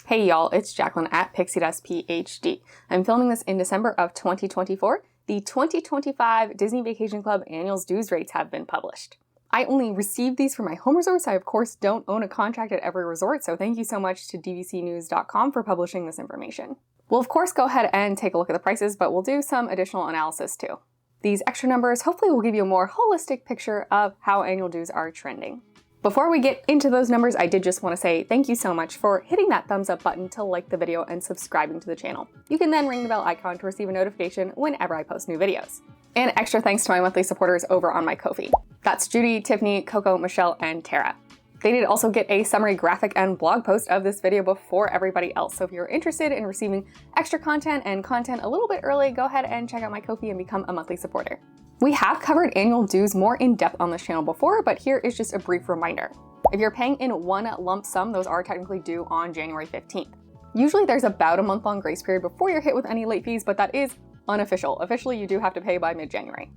Hey y'all, it's Jacqueline at Pixie Dust PhD. I'm filming this in December of 2024. The 2025 Disney Vacation Club annual dues rates have been published. I only received these for my home resorts. I of course don't own a contract at every resort, so thank you so much to dvcnews.com for publishing this information. We'll of course go ahead and take a look at the prices, but we'll do some additional analysis too. These extra numbers hopefully will give you a more holistic picture of how annual dues are trending. Before we get into those numbers, I did just want to say thank you so much for hitting that thumbs up button to like the video and subscribing to the channel. You can then ring the bell icon to receive a notification whenever I post new videos. And extra thanks to my monthly supporters over on my Ko-fi. That's Judy, Tiffany, Coco, Michelle, and Tara. They did also get a summary graphic and blog post of this video before everybody else. So if you're interested in receiving extra content and content a little bit early, go ahead and check out my Ko-fi and become a monthly supporter. We have covered annual dues more in depth on this channel before, but here is just a brief reminder. If you're paying in one lump sum, those are technically due on January 15th. Usually there's about a month-long grace period before you're hit with any late fees, but that is unofficial. Officially, you do have to pay by mid-January.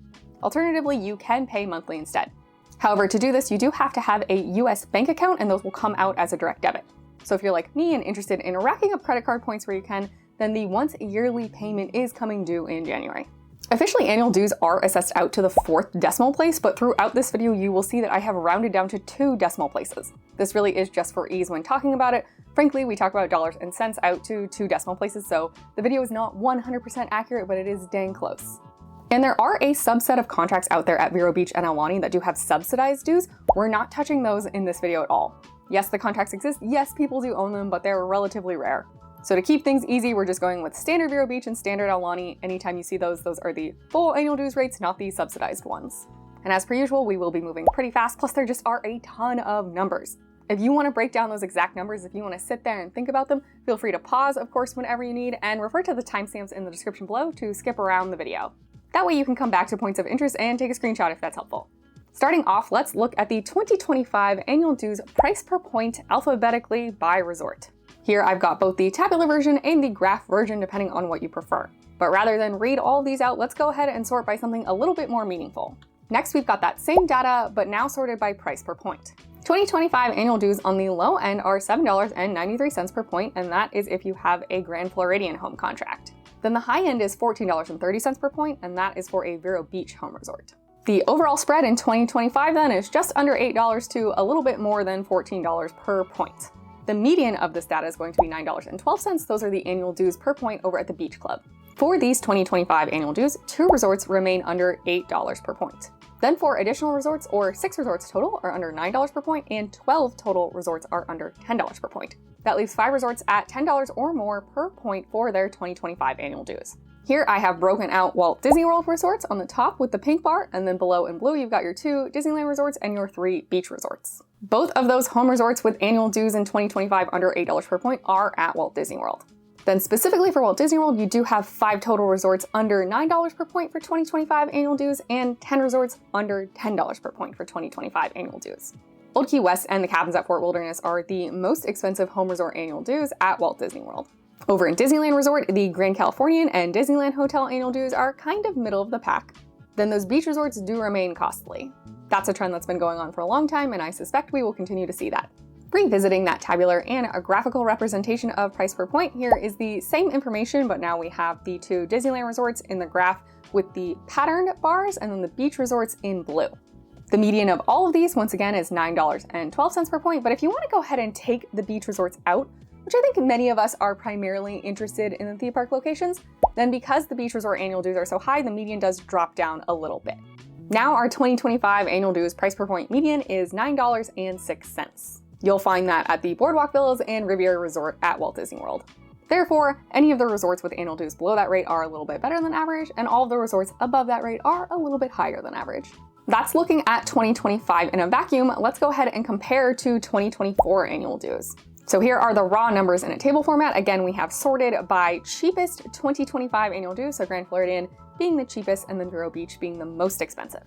Alternatively, you can pay monthly instead. However, to do this, you do have to have a US bank account, and those will come out as a direct debit. So if you're like me and interested in racking up credit card points where you can, then the once yearly payment is coming due in January. Officially, annual dues are assessed out to the 4th decimal place, but throughout this video, you will see that I have rounded down to 2 decimal places. This really is just for ease when talking about it. Frankly, we talk about dollars and cents out to 2 decimal places, so the video is not 100% accurate, but it is dang close. And there are a subset of contracts out there at Vero Beach and Aulani that do have subsidized dues. We're not touching those in this video at all. Yes, the contracts exist. Yes, people do own them, but they're relatively rare. So to keep things easy, we're just going with standard Vero Beach and standard Aulani. Anytime you see those are the full annual dues rates, not the subsidized ones. And as per usual, we will be moving pretty fast, plus there just are a ton of numbers. If you want to break down those exact numbers, if you want to sit there and think about them, feel free to pause, of course, whenever you need, and refer to the timestamps in the description below to skip around the video. That way you can come back to points of interest and take a screenshot if that's helpful. Starting off, let's look at the 2025 annual dues price per point alphabetically by resort. Here I've got both the tabular version and the graph version depending on what you prefer. But rather than read all of these out, let's go ahead and sort by something a little bit more meaningful. Next, we've got that same data, but now sorted by price per point. 2025 annual dues on the low end are $7.93 per point, and that is if you have a Grand Floridian home contract. Then the high end is $14.30 per point, and that is for a Vero Beach home resort. The overall spread in 2025 then is just under $8 to a little bit more than $14 per point. The median of this data is going to be $9.12. Those are the annual dues per point over at the Beach Club. For these 2025 annual dues, 2 resorts remain under $8 per point. Then for additional resorts, or 6 resorts total, are under $9 per point, and 12 total resorts are under $10 per point. That leaves 5 resorts at $10 or more per point for their 2025 annual dues. Here I have broken out Walt Disney World resorts on the top with the pink bar, and then below in blue you've got your 2 Disneyland resorts and your 3 beach resorts. Both of those home resorts with annual dues in 2025 under $8 per point are at Walt Disney World. Then specifically for Walt Disney World, you do have 5 total resorts under $9 per point for 2025 annual dues and 10 resorts under $10 per point for 2025 annual dues. Old Key West and the Cabins at Fort Wilderness are the most expensive home resort annual dues at Walt Disney World. Over in Disneyland Resort, the Grand Californian and Disneyland Hotel annual dues are kind of middle of the pack. Then those beach resorts do remain costly. That's a trend that's been going on for a long time, and I suspect we will continue to see that. Revisiting that tabular and a graphical representation of price per point, here is the same information, but now we have the 2 Disneyland resorts in the graph with the patterned bars and then the beach resorts in blue. The median of all of these, once again, is $9.12 per point, but if you want to go ahead and take the beach resorts out, which I think many of us are primarily interested in the theme park locations, then because the beach resort annual dues are so high, the median does drop down a little bit. Now our 2025 annual dues price per point median is $9.06. You'll find that at the Boardwalk Villas and Riviera Resort at Walt Disney World. Therefore, any of the resorts with annual dues below that rate are a little bit better than average, and all of the resorts above that rate are a little bit higher than average. That's looking at 2025 in a vacuum. Let's go ahead and compare to 2024 annual dues. So here are the raw numbers in a table format. Again, we have sorted by cheapest 2025 annual dues, so Grand Floridian being the cheapest and then Vero Beach being the most expensive.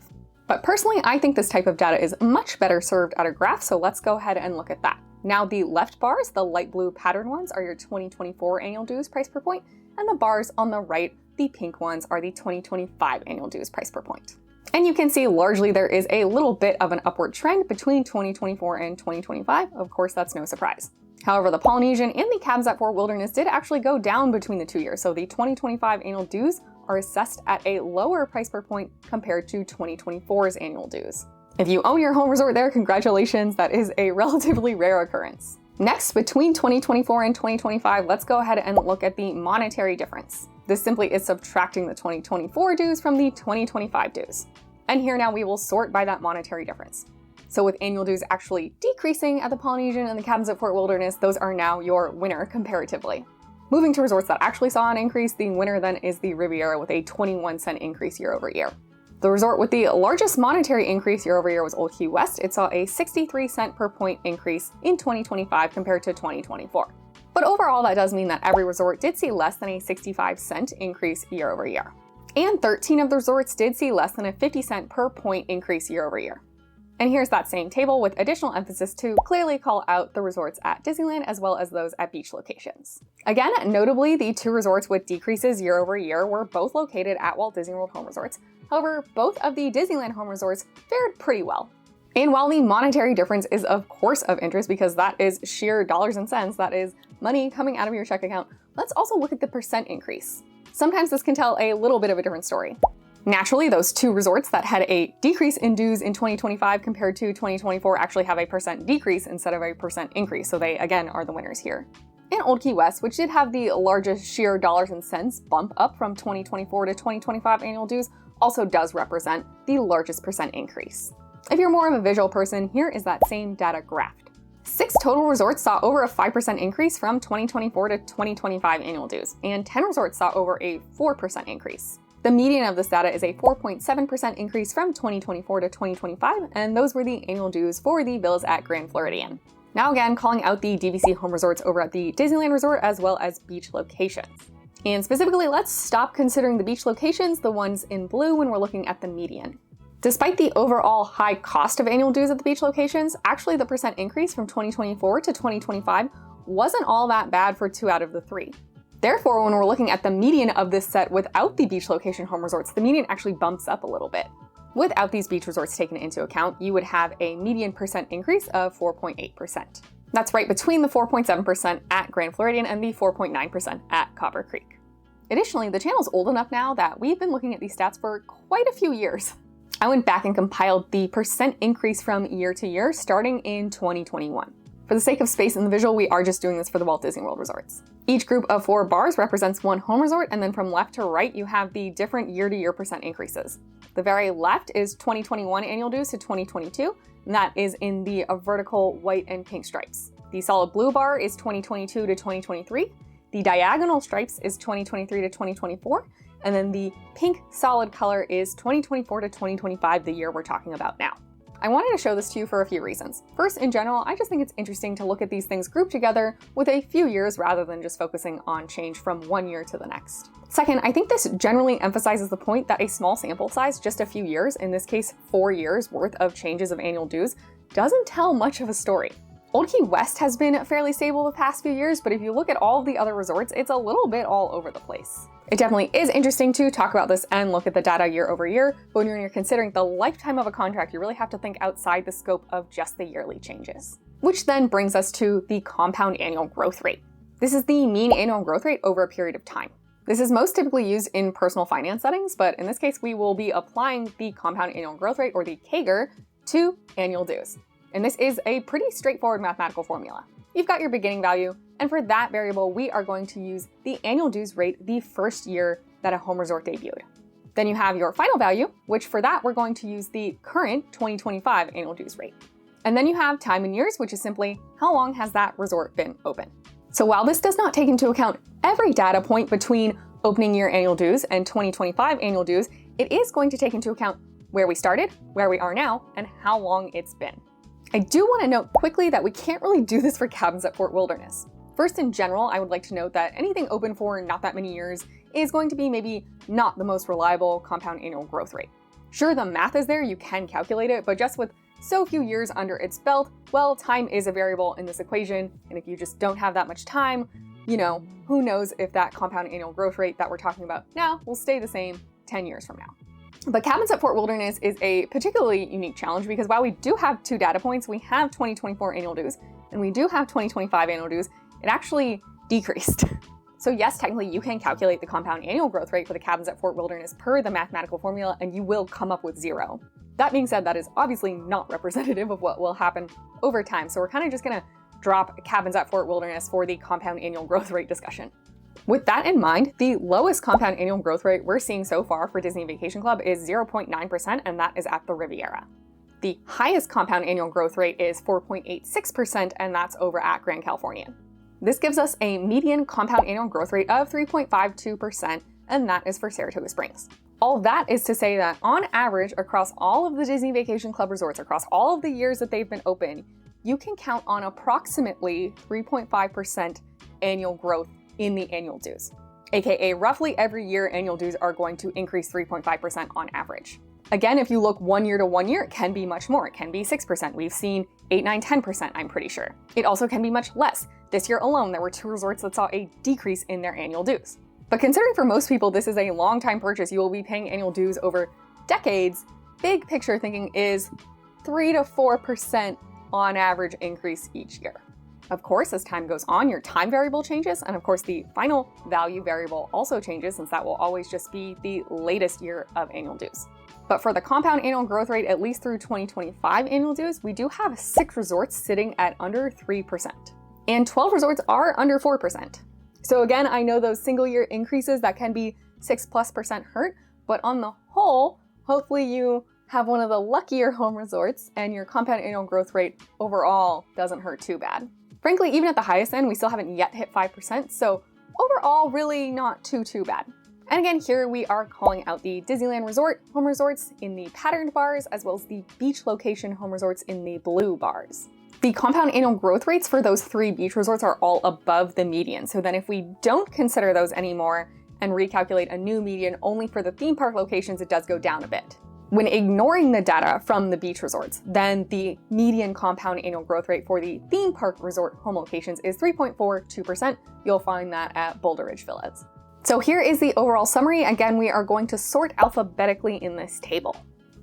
But personally, I think this type of data is much better served at a graph, so let's go ahead and look at that. Now the left bars, the light blue pattern ones, are your 2024 annual dues price per point, and the bars on the right, the pink ones, are the 2025 annual dues price per point. And you can see largely there is a little bit of an upward trend between 2024 and 2025. Of course, that's no surprise. However, the Polynesian and the Cabs at Fort Wilderness did actually go down between the 2 years, so the 2025 annual dues are assessed at a lower price per point compared to 2024's annual dues. If you own your home resort there, congratulations, that is a relatively rare occurrence. Next, between 2024 and 2025, let's go ahead and look at the monetary difference. This simply is subtracting the 2024 dues from the 2025 dues. And here now we will sort by that monetary difference. So with annual dues actually decreasing at the Polynesian and the Cabins at Fort Wilderness, those are now your winner comparatively. Moving to resorts that actually saw an increase, the winner then is the Riviera with a 21-cent increase year over year. The resort with the largest monetary increase year over year was Old Key West. It saw a 63-cent per point increase in 2025 compared to 2024. But overall, that does mean that every resort did see less than a 65-cent increase year over year. And 13 of the resorts did see less than a 50-cent per point increase year over year. And here's that same table with additional emphasis to clearly call out the resorts at Disneyland as well as those at beach locations. Again, notably, the 2 resorts with decreases year over year were both located at Walt Disney World home resorts. However, both of the Disneyland home resorts fared pretty well. And while the monetary difference is of course of interest because that is sheer dollars and cents, that is money coming out of your check account, let's also look at the percent increase. Sometimes this can tell a little bit of a different story. Naturally, those 2 resorts that had a decrease in dues in 2025 compared to 2024 actually have a percent decrease instead of a percent increase, so they again are the winners here. And Old Key West, which did have the largest sheer dollars and cents bump up from 2024 to 2025 annual dues, also does represent the largest percent increase. If you're more of a visual person, here is that same data graphed. 6 total resorts saw over a 5% increase from 2024 to 2025 annual dues, and 10 resorts saw over a 4% increase. The median of this data is a 4.7% increase from 2024 to 2025, and those were the annual dues for the villas at Grand Floridian. Now again, calling out the DVC home resorts over at the Disneyland Resort as well as beach locations. And specifically, let's stop considering the beach locations, the ones in blue, when we're looking at the median. Despite the overall high cost of annual dues at the beach locations, actually the percent increase from 2024 to 2025 wasn't all that bad for 2 out of the 3. Therefore, when we're looking at the median of this set without the beach location home resorts, the median actually bumps up a little bit. Without these beach resorts taken into account, you would have a median percent increase of 4.8%. That's right between the 4.7% at Grand Floridian and the 4.9% at Copper Creek. Additionally, the channel's old enough now that we've been looking at these stats for quite a few years. I went back and compiled the percent increase from year to year starting in 2021. For the sake of space in the visual, we are just doing this for the Walt Disney World resorts. Each group of 4 bars represents 1 home resort, and then from left to right, you have the different year-to-year percent increases. The very left is 2021 annual dues to 2022, and that is in the vertical white and pink stripes. The solid blue bar is 2022 to 2023, the diagonal stripes is 2023 to 2024, and then the pink solid color is 2024 to 2025, the year we're talking about now. I wanted to show this to you for a few reasons. First, in general, I just think it's interesting to look at these things grouped together with a few years rather than just focusing on change from one year to the next. Second, I think this generally emphasizes the point that a small sample size, just a few years, in this case 4 years worth of changes of annual dues, doesn't tell much of a story. Old Key West has been fairly stable the past few years, but if you look at all of the other resorts, it's a little bit all over the place. It definitely is interesting to talk about this and look at the data year over year, but when you're considering the lifetime of a contract, you really have to think outside the scope of just the yearly changes. Which then brings us to the compound annual growth rate. This is the mean annual growth rate over a period of time. This is most typically used in personal finance settings, but in this case, we will be applying the compound annual growth rate, or the CAGR, to annual dues. And this is a pretty straightforward mathematical formula. You've got your beginning value, and for that variable, we are going to use the annual dues rate the first year that a home resort debuted. Then you have your final value, which for that, we're going to use the current 2025 annual dues rate. And then you have time in years, which is simply how long has that resort been open. So while this does not take into account every data point between opening year annual dues and 2025 annual dues, it is going to take into account where we started, where we are now, and how long it's been. I do want to note quickly that we can't really do this for Cabins at Fort Wilderness. First, in general, I would like to note that anything open for not that many years is going to be maybe not the most reliable compound annual growth rate. Sure, the math is there, you can calculate it, but just with so few years under its belt, well, time is a variable in this equation, and if you just don't have that much time, who knows if that compound annual growth rate that we're talking about now will stay the same 10 years from now. But Cabins at Fort Wilderness is a particularly unique challenge because while we do have 2 data points, we have 2024 annual dues and we do have 2025 annual dues, it actually decreased. So yes, technically you can calculate the compound annual growth rate for the cabins at Fort Wilderness per the mathematical formula, and you will come up with 0. That being said, that is obviously not representative of what will happen over time. So we're kind of just gonna drop cabins at Fort Wilderness for the compound annual growth rate discussion. With that in mind, the lowest compound annual growth rate we're seeing so far for Disney Vacation Club is 0.9%, and that is at the Riviera. The highest compound annual growth rate is 4.86%, and that's over at Grand Californian. This gives us a median compound annual growth rate of 3.52%, and that is for Saratoga Springs. All that is to say that on average, across all of the Disney Vacation Club resorts, across all of the years that they've been open, you can count on approximately 3.5% annual growth in the annual dues. AKA roughly every year annual dues are going to increase 3.5% on average. Again, if you look 1 year to 1 year, it can be much more. It can be 6%. We've seen 8, 9, 10%, I'm pretty sure. It also can be much less. This year alone, there were 2 resorts that saw a decrease in their annual dues. But considering for most people this is a long-time purchase, you will be paying annual dues over decades, big picture thinking is 3 to 4% on average increase each year. Of course, as time goes on, your time variable changes, and of course the final value variable also changes, since that will always just be the latest year of annual dues. But for the compound annual growth rate, at least through 2025 annual dues, we do have 6 resorts sitting at under 3%. And 12 resorts are under 4%. So again, I know those single year increases that can be 6+% hurt, but on the whole, hopefully you have one of the luckier home resorts and your compound annual growth rate overall doesn't hurt too bad. Frankly, even at the highest end, we still haven't yet hit 5%, so overall, really not too bad. And again, here we are calling out the Disneyland Resort home resorts in the patterned bars, as well as the beach location home resorts in the blue bars. The compound annual growth rates for those 3 beach resorts are all above the median, so then if we don't consider those anymore and recalculate a new median only for the theme park locations, it does go down a bit. When ignoring the data from the beach resorts, then the median compound annual growth rate for the theme park resort home locations is 3.42%. You'll find that at Boulder Ridge Villas. So here is the overall summary. Again, we are going to sort alphabetically in this table.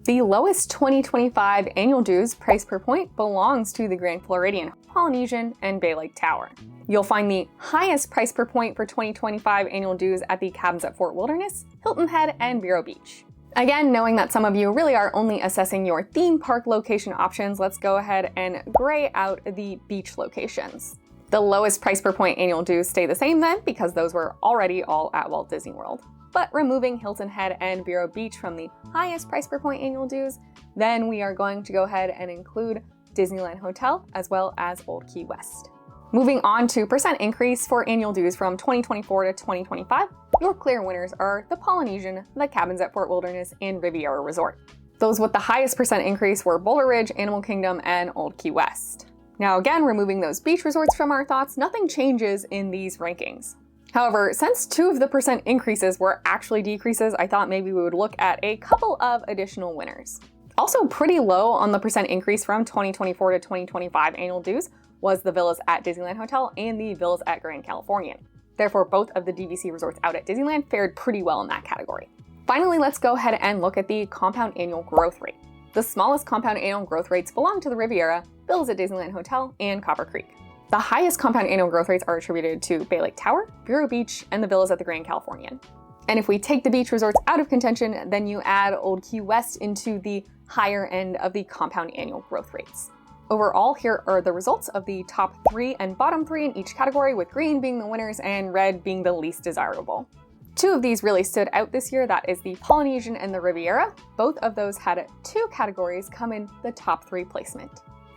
The lowest 2025 annual dues price per point belongs to the Grand Floridian, Polynesian, and Bay Lake Tower. You'll find the highest price per point for 2025 annual dues at the cabins at Fort Wilderness, Hilton Head, and Vero Beach. Again, knowing that some of you really are only assessing your theme park location options, let's go ahead and gray out the beach locations. The lowest price per point annual dues stay the same then, because those were already all at Walt Disney World. But removing Hilton Head and Vero Beach from the highest price per point annual dues, then we are going to go ahead and include Disneyland Hotel as well as Old Key West. Moving on to percent increase for annual dues from 2024 to 2025, your clear winners are the Polynesian, the cabins at Fort Wilderness, and Riviera Resort. Those with the highest percent increase were Boulder Ridge, Animal Kingdom, and Old Key West. Now again, removing those beach resorts from our thoughts, nothing changes in these rankings. However, since 2 of the percent increases were actually decreases, I thought maybe we would look at a couple of additional winners. Also pretty low on the percent increase from 2024 to 2025 annual dues was the villas at Disneyland Hotel and the villas at Grand Californian. Therefore, both of the DVC resorts out at Disneyland fared pretty well in that category. Finally, let's go ahead and look at the compound annual growth rate. The smallest compound annual growth rates belong to the Riviera, villas at Disneyland Hotel, and Copper Creek. The highest compound annual growth rates are attributed to Bay Lake Tower, Vero Beach, and the villas at the Grand Californian. And if we take the beach resorts out of contention, then you add Old Key West into the higher end of the compound annual growth rates. Overall, here are the results of the top 3 and bottom 3 in each category, with green being the winners and red being the least desirable. 2 of these really stood out this year, that is the Polynesian and the Riviera. Both of those had 2 categories come in the top 3 placement.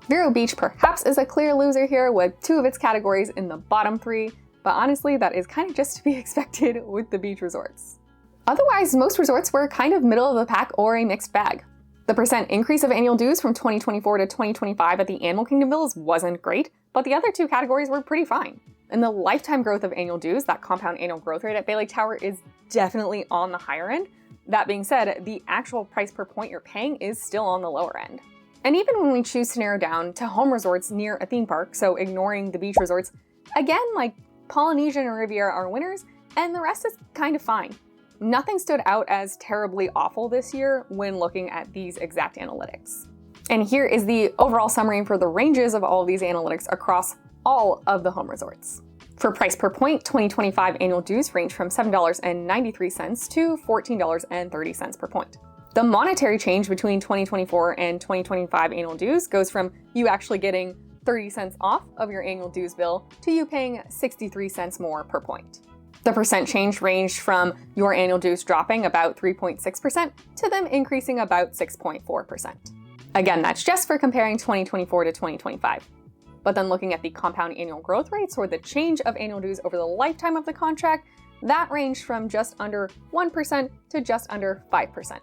Vero Beach perhaps is a clear loser here with 2 of its categories in the bottom 3, but honestly that is kind of just to be expected with the beach resorts. Otherwise, most resorts were kind of middle of the pack or a mixed bag. The percent increase of annual dues from 2024 to 2025 at the Animal Kingdom villas wasn't great, but the other 2 categories were pretty fine. And the lifetime growth of annual dues, that compound annual growth rate at Bay Lake Tower, is definitely on the higher end. That being said, the actual price per point you're paying is still on the lower end. And even when we choose to narrow down to home resorts near a theme park, so ignoring the beach resorts, again, like Polynesian and Riviera are winners, and the rest is kind of fine. Nothing stood out as terribly awful this year when looking at these exact analytics. And here is the overall summary for the ranges of all of these analytics across all of the home resorts. For price per point, 2025 annual dues range from $7.93 to $14.30 per point. The monetary change between 2024 and 2025 annual dues goes from you actually getting 30 cents off of your annual dues bill to you paying 63 cents more per point. The percent change ranged from your annual dues dropping about 3.6% to them increasing about 6.4%. Again, that's just for comparing 2024 to 2025. But then looking at the compound annual growth rates, or the change of annual dues over the lifetime of the contract, that ranged from just under 1% to just under 5%.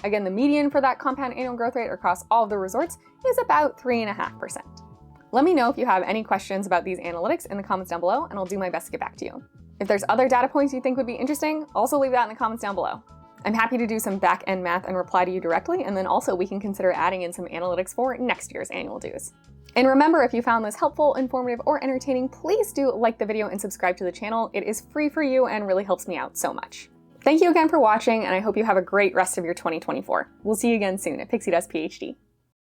Again, the median for that compound annual growth rate across all of the resorts is about 3.5%. Let me know if you have any questions about these analytics in the comments down below, and I'll do my best to get back to you. If there's other data points you think would be interesting, also leave that in the comments down below. I'm happy to do some back-end math and reply to you directly, and then also we can consider adding in some analytics for next year's annual dues. And remember, if you found this helpful, informative, or entertaining, please do like the video and subscribe to the channel. It is free for you and really helps me out so much. Thank you again for watching, and I hope you have a great rest of your 2024. We'll see you again soon at Pixie Dust PhD.